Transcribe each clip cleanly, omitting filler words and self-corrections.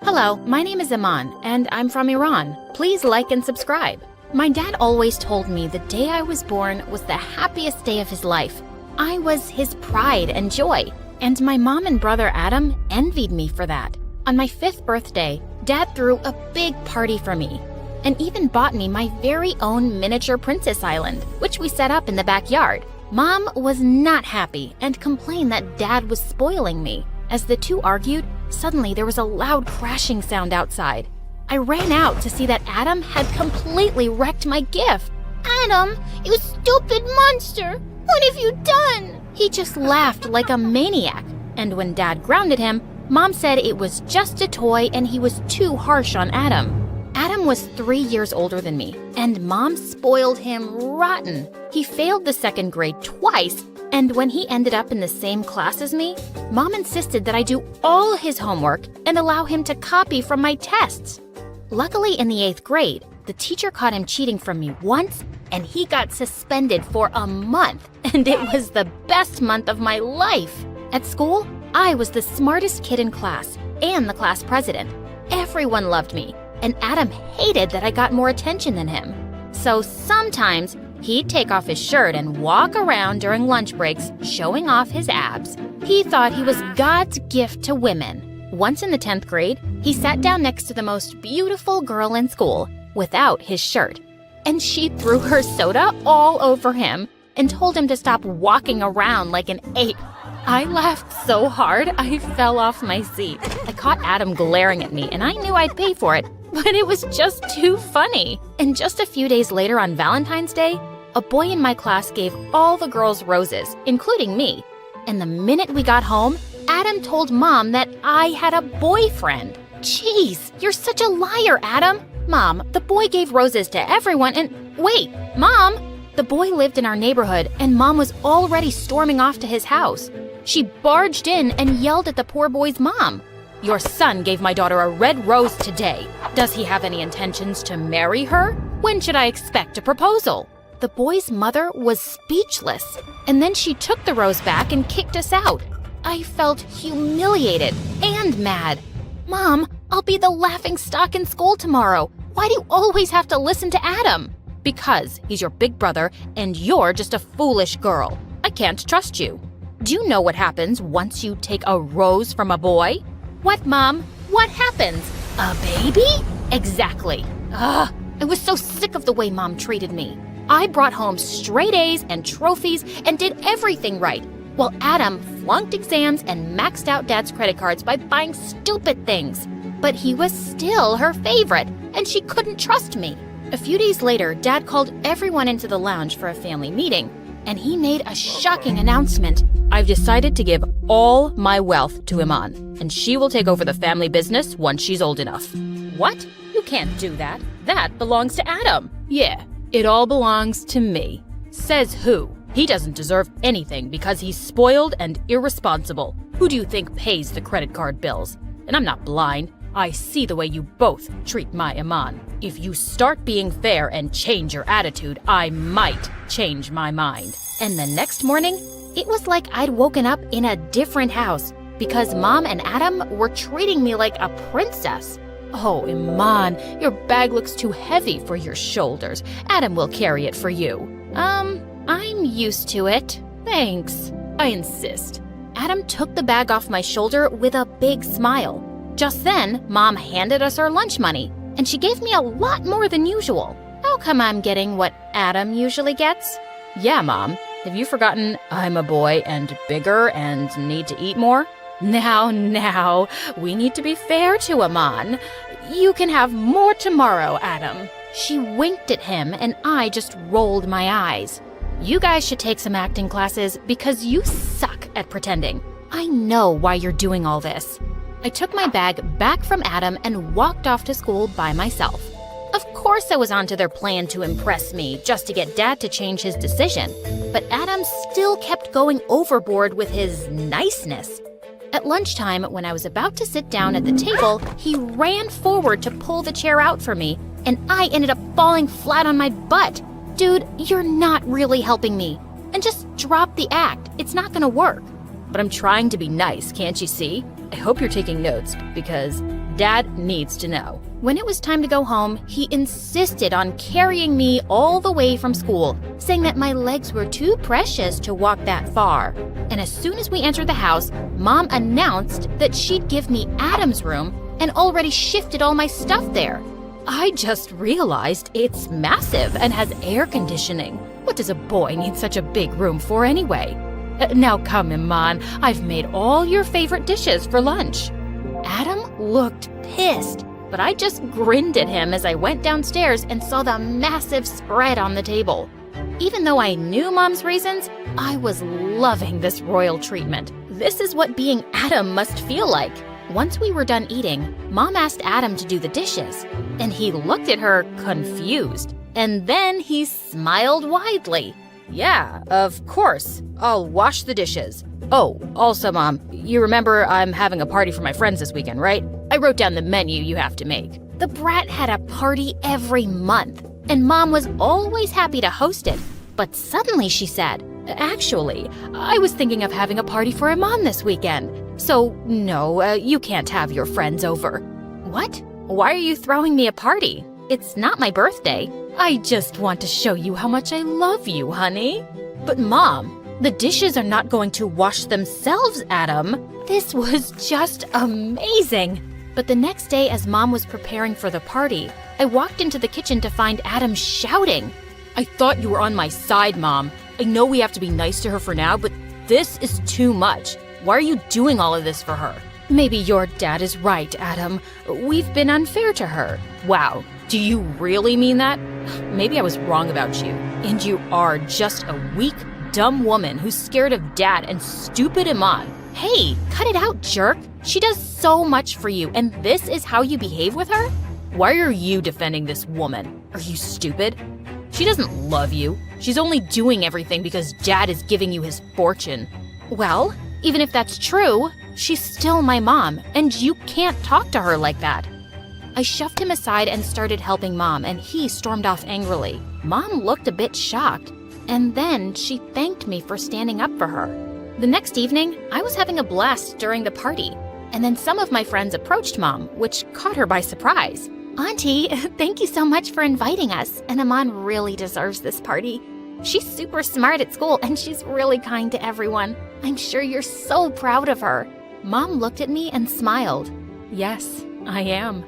Hello, my name is Iman, and I'm from Iran. Please like and subscribe. My dad always told me the day I was born was the happiest day of his life. I was his pride and joy, and my mom and brother Adam envied me for that. On my 5th birthday, Dad threw a big party for me, and even bought me my very own miniature Princess Island, which we set up in the backyard. Mom was not happy and complained that Dad was spoiling me. As the two argued, suddenly there was a loud crashing sound outside. I ran out to see that Adam had completely wrecked my gift. Adam, you stupid monster! What have you done? He just laughed like a maniac, and when Dad grounded him, Mom said it was just a toy and he was too harsh on Adam. Adam was 3 years older than me, and Mom spoiled him rotten. He failed the 2nd grade twice, and when he ended up in the same class as me, Mom insisted that I do all his homework and allow him to copy from my tests. Luckily, in the 8th grade, the teacher caught him cheating from me once, and he got suspended for a month, and it was the best month of my life. At school, I was the smartest kid in class and the class president. Everyone loved me, and Adam hated that I got more attention than him. So sometimes he'd take off his shirt and walk around during lunch breaks showing off his abs. He thought he was God's gift to women. Once in the 10th grade, he sat down next to the most beautiful girl in school without his shirt, and she threw her soda all over him and told him to stop walking around like an ape. I laughed so hard I fell off my seat. I caught Adam glaring at me, and I knew I'd pay for it, but it was just too funny. And just a few days later on Valentine's Day, a boy in my class gave all the girls roses, including me. And the minute we got home, Adam told Mom that I had a boyfriend. Jeez, you're such a liar, Adam. Mom, the boy gave roses to everyone and— Wait, Mom! The boy lived in our neighborhood, and Mom was already storming off to his house. She barged in and yelled at the poor boy's mom. Your son gave my daughter a red rose today. Does he have any intentions to marry her? When should I expect a proposal? The boy's mother was speechless, and then she took the rose back and kicked us out. I felt humiliated and mad. Mom, I'll be the laughing stock in school tomorrow. Why do you always have to listen to Adam? Because he's your big brother and you're just a foolish girl. I can't trust you. Do you know what happens once you take a rose from a boy? What, Mom? What happens? A baby? Exactly. Ugh, I was so sick of the way Mom treated me. I brought home straight A's and trophies and did everything right, while Adam flunked exams and maxed out Dad's credit cards by buying stupid things. But he was still her favorite, and she couldn't trust me. A few days later, Dad called everyone into the lounge for a family meeting, and he made a shocking announcement. I've decided to give all my wealth to Iman, and she will take over the family business once she's old enough. What? You can't do that. That belongs to Adam. Yeah, it all belongs to me. Says who? He doesn't deserve anything because he's spoiled and irresponsible. Who do you think pays the credit card bills? And I'm not blind. I see the way you both treat my Iman. If you start being fair and change your attitude, I might change my mind. And the next morning, it was like I'd woken up in a different house because Mom and Adam were treating me like a princess. Oh, Iman, your bag looks too heavy for your shoulders. Adam will carry it for you. I'm used to it. Thanks. I insist. Adam took the bag off my shoulder with a big smile. Just then, Mom handed us our lunch money, and she gave me a lot more than usual. How come I'm getting what Adam usually gets? Yeah, Mom. Have you forgotten I'm a boy and bigger and need to eat more? Now, we need to be fair to Iman. You can have more tomorrow, Adam. She winked at him, and I just rolled my eyes. You guys should take some acting classes because you suck at pretending. I know why you're doing all this. I took my bag back from Adam and walked off to school by myself. Of course I was onto their plan to impress me just to get Dad to change his decision, but Adam still kept going overboard with his niceness. At lunchtime, when I was about to sit down at the table, he ran forward to pull the chair out for me, and I ended up falling flat on my butt. Dude, you're not really helping me. And just drop the act. It's not gonna work. But I'm trying to be nice, can't you see? I hope you're taking notes, because Dad needs to know. When it was time to go home, he insisted on carrying me all the way from school, saying that my legs were too precious to walk that far. And as soon as we entered the house, Mom announced that she'd give me Adam's room and already shifted all my stuff there. I just realized it's massive and has air conditioning. What does a boy need such a big room for anyway? Now come, Iman, I've made all your favorite dishes for lunch. Adam looked pissed, but I just grinned at him as I went downstairs and saw the massive spread on the table. Even though I knew Mom's reasons, I was loving this royal treatment. This is what being Adam must feel like. Once we were done eating, Mom asked Adam to do the dishes, and he looked at her confused. And then he smiled widely. Yeah, of course. I'll wash the dishes. Oh, also, Mom, you remember I'm having a party for my friends this weekend, right? I wrote down the menu you have to make. The brat had a party every month, and Mom was always happy to host it. But suddenly she said, actually, I was thinking of having a party for Iman this weekend. So, no, you can't have your friends over. What? Why are you throwing me a party? It's not my birthday. I just want to show you how much I love you, honey. But Mom, the dishes are not going to wash themselves, Adam. This was just amazing. But the next day, as Mom was preparing for the party, I walked into the kitchen to find Adam shouting. I thought you were on my side, Mom. I know we have to be nice to her for now, but this is too much. Why are you doing all of this for her? Maybe your dad is right, Adam. We've been unfair to her. Wow, do you really mean that? Maybe I was wrong about you. And you are just a weak, dumb woman who's scared of Dad and stupid Iman. Hey, cut it out, jerk. She does so much for you, and this is how you behave with her? Why are you defending this woman? Are you stupid? She doesn't love you. She's only doing everything because Dad is giving you his fortune. Well, even if that's true, she's still my mom, and you can't talk to her like that. I shoved him aside and started helping Mom, and he stormed off angrily. Mom looked a bit shocked, and then she thanked me for standing up for her. The next evening, I was having a blast during the party, and then some of my friends approached Mom, which caught her by surprise. Auntie, thank you so much for inviting us, and Iman really deserves this party. She's super smart at school, and she's really kind to everyone. I'm sure you're so proud of her. Mom looked at me and smiled. Yes, I am.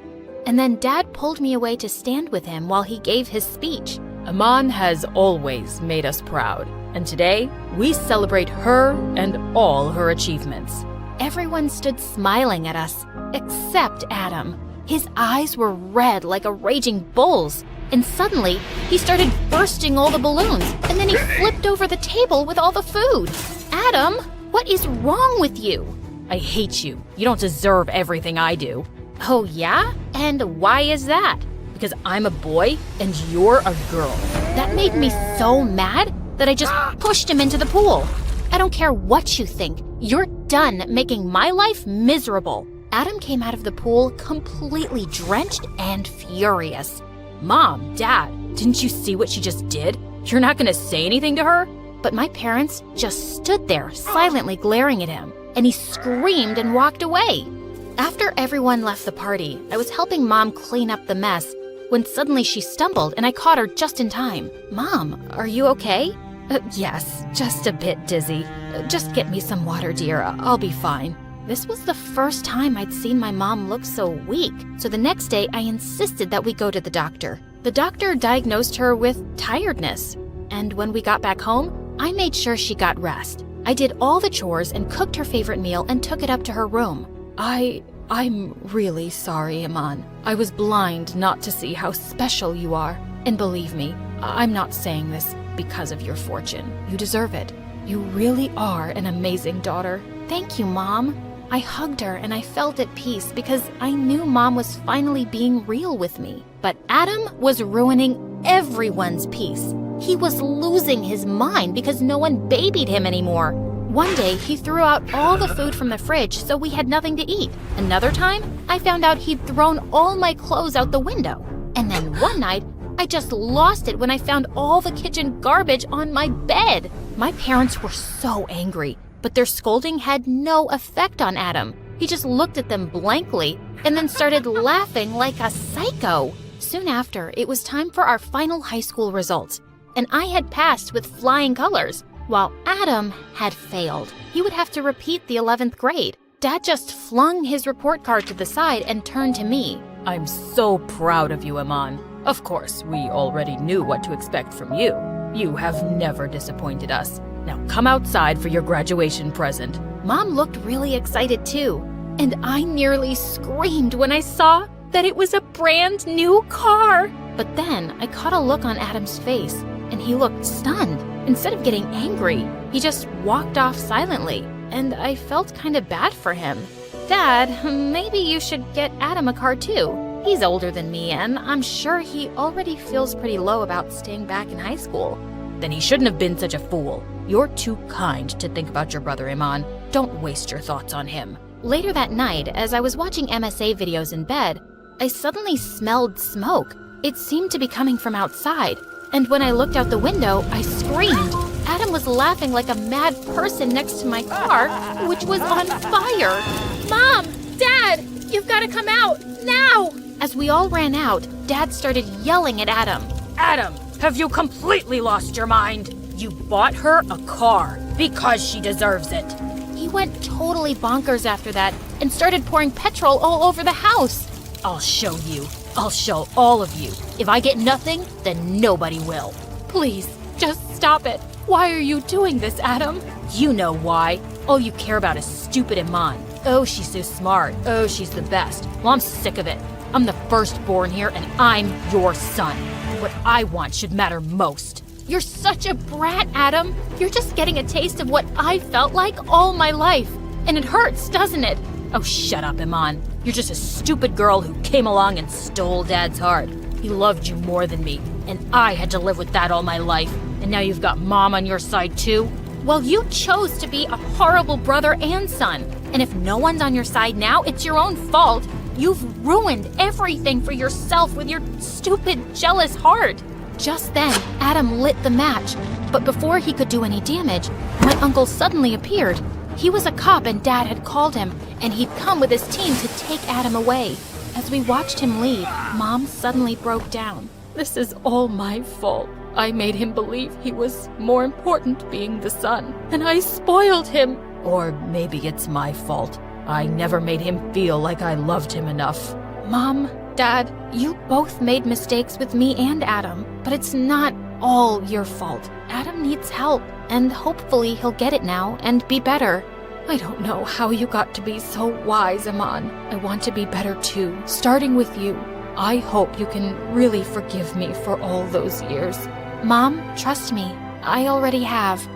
And then Dad pulled me away to stand with him while he gave his speech. Iman has always made us proud, and today we celebrate her and all her achievements. Everyone stood smiling at us, except Adam. His eyes were red like a raging bull's, and suddenly he started bursting all the balloons, and then he flipped over the table with all the food. Adam, what is wrong with you? I hate you. You don't deserve everything I do. Oh yeah? And why is that? Because I'm a boy and you're a girl. That made me so mad that I just pushed him into the pool. I don't care what you think. You're done making my life miserable. Adam came out of the pool completely drenched and furious. Mom, Dad, didn't you see what she just did? You're not gonna say anything to her? But my parents just stood there silently glaring at him, and he screamed and walked away. After everyone left the party, I was helping Mom clean up the mess when suddenly she stumbled and I caught her just in time. Mom, are you okay? Yes, just a bit dizzy. Just get me some water, dear. I'll be fine. This was the first time I'd seen my mom look so weak, so the next day I insisted that we go to the doctor. The doctor diagnosed her with tiredness, and when we got back home, I made sure she got rest. I did all the chores and cooked her favorite meal and took it up to her room. I'm really sorry, Iman. I was blind not to see how special you are. And believe me, I'm not saying this because of your fortune. You deserve it. You really are an amazing daughter. Thank you, Mom. I hugged her and I felt at peace because I knew Mom was finally being real with me. But Adam was ruining everyone's peace. He was losing his mind because no one babied him anymore. One day, he threw out all the food from the fridge so we had nothing to eat. Another time, I found out he'd thrown all my clothes out the window. And then one night, I just lost it when I found all the kitchen garbage on my bed. My parents were so angry, but their scolding had no effect on Adam. He just looked at them blankly and then started laughing like a psycho. Soon after, it was time for our final high school results, and I had passed with flying colors, while Adam had failed. He would have to repeat the 11th grade. Dad just flung his report card to the side and turned to me. I'm so proud of you, Iman. Of course, we already knew what to expect from you. You have never disappointed us. Now come outside for your graduation present. Mom looked really excited too, and I nearly screamed when I saw that it was a brand new car. But then I caught a look on Adam's face, and he looked stunned. Instead of getting angry, he just walked off silently, and I felt kind of bad for him. Dad, maybe you should get Adam a car too. He's older than me, and I'm sure he already feels pretty low about staying back in high school. Then he shouldn't have been such a fool. You're too kind to think about your brother, Iman. Don't waste your thoughts on him. Later that night, as I was watching MSA videos in bed, I suddenly smelled smoke. It seemed to be coming from outside, and when I looked out the window, I screamed. Adam was laughing like a mad person next to my car, which was on fire. Mom! Dad! You've got to come out! Now! As we all ran out, Dad started yelling at Adam. Adam, have you completely lost your mind? You bought her a car because she deserves it. He went totally bonkers after that and started pouring petrol all over the house. I'll show you. I'll show all of you. If I get nothing, then nobody will. Please, just stop it. Why are you doing this, Adam? You know why. All you care about is stupid Iman. Oh, she's so smart. Oh, she's the best. Well, I'm sick of it. I'm the firstborn here, and I'm your son. What I want should matter most. You're such a brat, Adam. You're just getting a taste of what I felt like all my life. And it hurts, doesn't it? Oh, shut up, Iman. You're just a stupid girl who came along and stole Dad's heart. He loved you more than me, and I had to live with that all my life. And now you've got Mom on your side, too? Well, you chose to be a horrible brother and son. And if no one's on your side now, it's your own fault. You've ruined everything for yourself with your stupid, jealous heart. Just then, Adam lit the match, but before he could do any damage, my uncle suddenly appeared. He was a cop and Dad had called him, and he'd come with his team to take Adam away. As we watched him leave, Mom suddenly broke down. This is all my fault. I made him believe he was more important being the son, and I spoiled him. Or maybe it's my fault. I never made him feel like I loved him enough. Mom, Dad, you both made mistakes with me and Adam, but it's not all your fault. Adam needs help, and hopefully he'll get it now and be better. I don't know how you got to be so wise, Iman. I want to be better too, starting with you. I hope you can really forgive me for all those years. Mom, trust me, I already have.